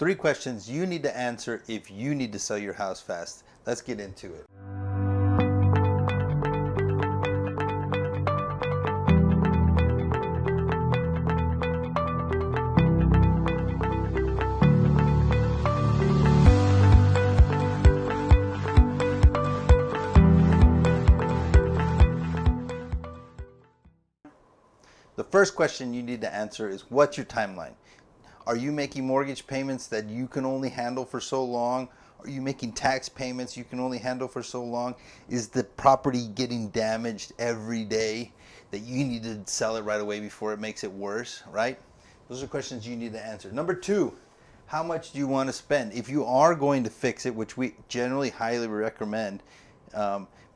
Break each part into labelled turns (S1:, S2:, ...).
S1: 3 questions you need to answer if you need to sell your house fast. Let's get into it. The first question you need to answer is, what's your timeline? Are you making mortgage payments that you can only handle for so long? Are you making tax payments you can only handle for so long? Is the property getting damaged every day that you need to sell it right away before it makes it worse, right? Those are questions you need to answer. Number 2, how much do you want to spend? If you are going to fix it, which we generally highly recommend,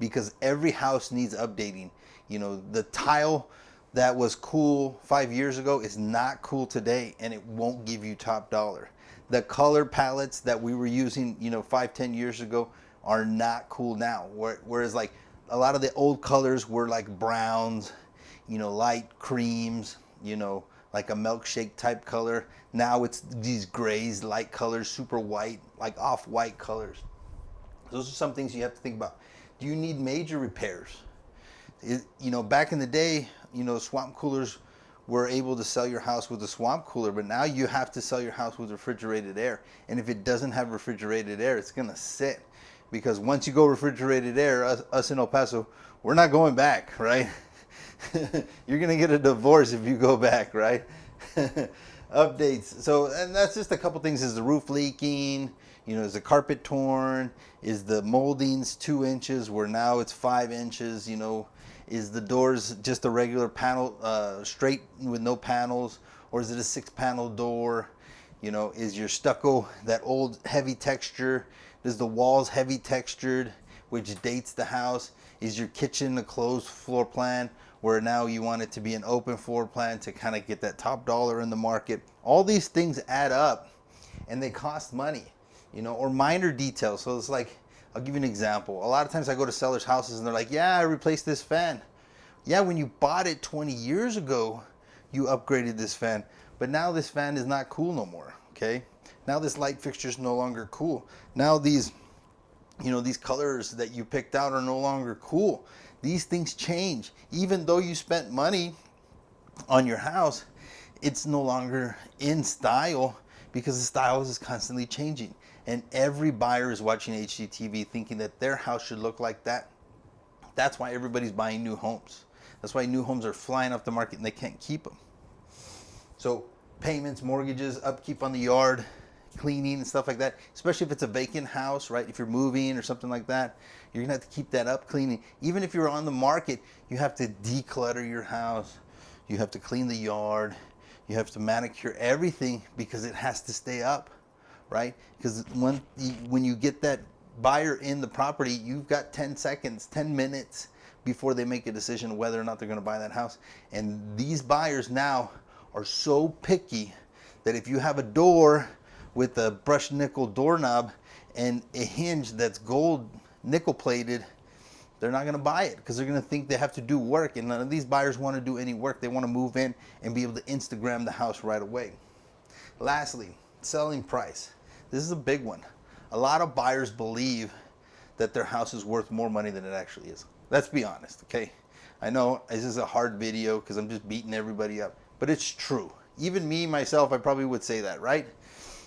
S1: because every house needs updating. You know, the tile that was cool 5 years ago is not cool today, and it won't give you top dollar. The color palettes that we were using, 5-10 years ago are not cool now. Whereas like a lot of the old colors were like browns, light creams, like a milkshake type color. Now it's these grays, light colors, super white, like off-white colors. Those are some things you have to think about. Do you need major repairs? Back in the day, swamp coolers were able to sell your house with a swamp cooler, but now you have to sell your house with refrigerated air. And if it doesn't have refrigerated air, it's gonna sit, because once you go refrigerated air, us in El Paso, we're not going back, right? You're gonna get a divorce if you go back, right? Updates. So, and that's just a couple things. Is the roof leaking? Is the carpet torn? Is the moldings 2 inches where now it's 5 inches? Is the doors just a regular panel, straight with no panels, or is it a 6-panel door? Is your stucco that old heavy texture? Is the walls heavy textured, which dates the house? Is your kitchen a closed floor plan, where now you want it to be an open floor plan to kind of get that top dollar in the market? All these things add up, and they cost money, or minor details. So it's like, I'll give you an example. A lot of times I go to sellers' houses and they're like, yeah, I replaced this fan. Yeah, when you bought it 20 years ago, you upgraded this fan, but now this fan is not cool no more, okay? Now this light fixture is no longer cool. Now these, these colors that you picked out are no longer cool. These things change. Even though you spent money on your house, it's no longer in style, because the style is constantly changing. And every buyer is watching HGTV thinking that their house should look like that. That's why everybody's buying new homes. That's why new homes are flying off the market and they can't keep them. So payments, mortgages, upkeep on the yard, cleaning and stuff like that, especially if it's a vacant house, right? If you're moving or something like that, you're gonna have to keep that up, cleaning. Even if you're on the market, you have to declutter your house. You have to clean the yard. You have to manicure everything, because it has to stay up, right? Because when you get that buyer in the property, you've got 10 seconds, 10 minutes before they make a decision whether or not they're going to buy that house. And these buyers now are so picky that if you have a door with a brushed nickel doorknob and a hinge that's gold nickel plated, they're not going to buy it, because they're going to think they have to do work. And none of these buyers want to do any work. They want to move in and be able to Instagram the house right away. Lastly, selling price. This is a big one. A lot of buyers believe that their house is worth more money than it actually is. Let's be honest, okay? I know this is a hard video because I'm just beating everybody up, but it's true. Even me, myself, I probably would say that, right?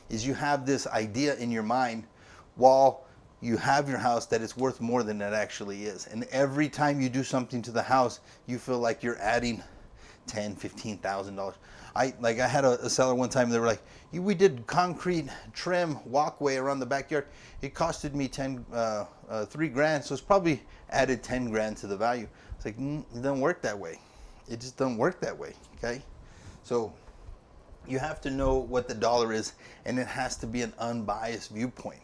S1: Is you have this idea in your mind while you have your house that it's worth more than it actually is. And every time you do something to the house, you feel like you're adding $10,000, $15,000. I had a seller one time, they were like, we did concrete trim walkway around the backyard. It costed me $3 grand, so it's probably added 10 grand to the value. It's like, it doesn't work that way. It just doesn't work that way, okay? So you have to know what the dollar is, and it has to be an unbiased viewpoint.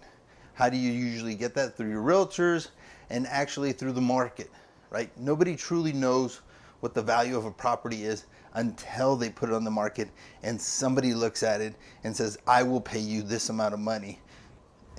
S1: How do you usually get that? Through your realtors and actually through the market, right? Nobody truly knows what the value of a property is until they put it on the market and somebody looks at it and says, I will pay you this amount of money.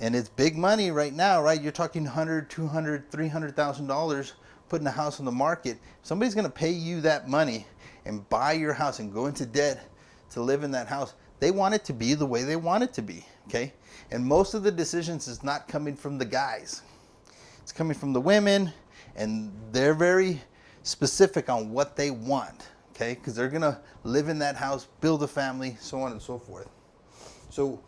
S1: And it's big money right now, right? You're talking $100,000, $200,000, $300,000 putting a house on the market. Somebody's gonna pay you that money and buy your house and go into debt to live in that house. They want it to be the way they want it to be, okay? And most of the decisions is not coming from the guys. It's coming from the women, and they're very specific on what they want, okay? Because they're gonna live in that house, build a family, so on and so forth. So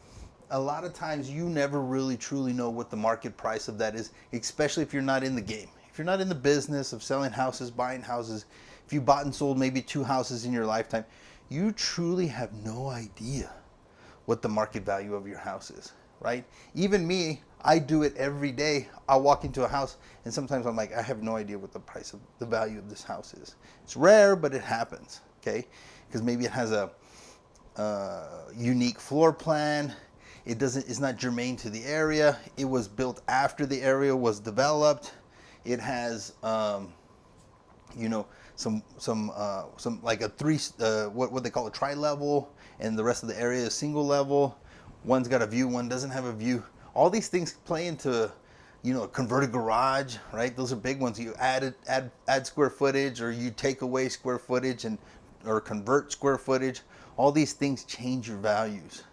S1: a lot of times you never really truly know what the market price of that is, especially if you're not in the game. If you're not in the business of selling houses, buying houses, if you bought and sold maybe 2 houses in your lifetime, you truly have no idea what the market value of your house is, right? Even me, I do it every day. I'll walk into a house and sometimes I'm like, I have no idea what the price of the value of this house is. It's rare, but it happens, okay? Because maybe it has a unique floor plan. It's not germane to the area. It was built after the area was developed. It has, you know, some like a what they call a tri-level, and the rest of the area is single level. One's got a view, one doesn't have a view. All these things play into, you know, a converted garage, right? Those are big ones. You add square footage, or you take away square footage, or convert square footage. All these things change your values.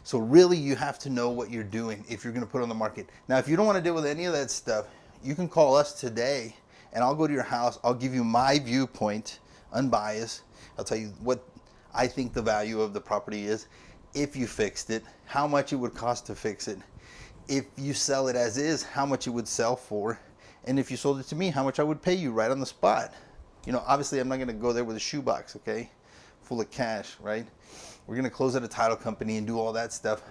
S1: So really, you have to know what you're doing if you're going to put it on the market. Now, if you don't want to deal with any of that stuff, you can call us today, and I'll go to your house. I'll give you my viewpoint, unbiased. I'll tell you what I think the value of the property is, if you fixed it, how much it would cost to fix it, if you sell it as is, how much it would sell for, and if you sold it to me, how much I would pay you right on the spot. You know, obviously, I'm not going to go there with a shoebox, okay, full of cash, right? We're going to close at a title company and do all that stuff,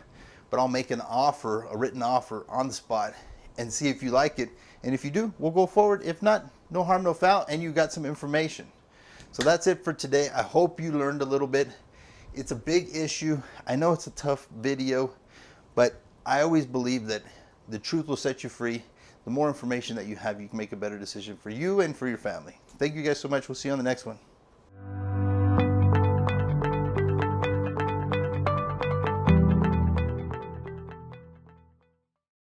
S1: but I'll make an offer, a written offer on the spot, and see if you like it. And if you do, we'll go forward. If not, no harm, no foul, and you got some information. So that's it for today. I hope you learned a little bit. It's a big issue. I know it's a tough video, but I always believe that the truth will set you free. The more information that you have, you can make a better decision for you and for your family. Thank you guys so much. We'll see you on the next one.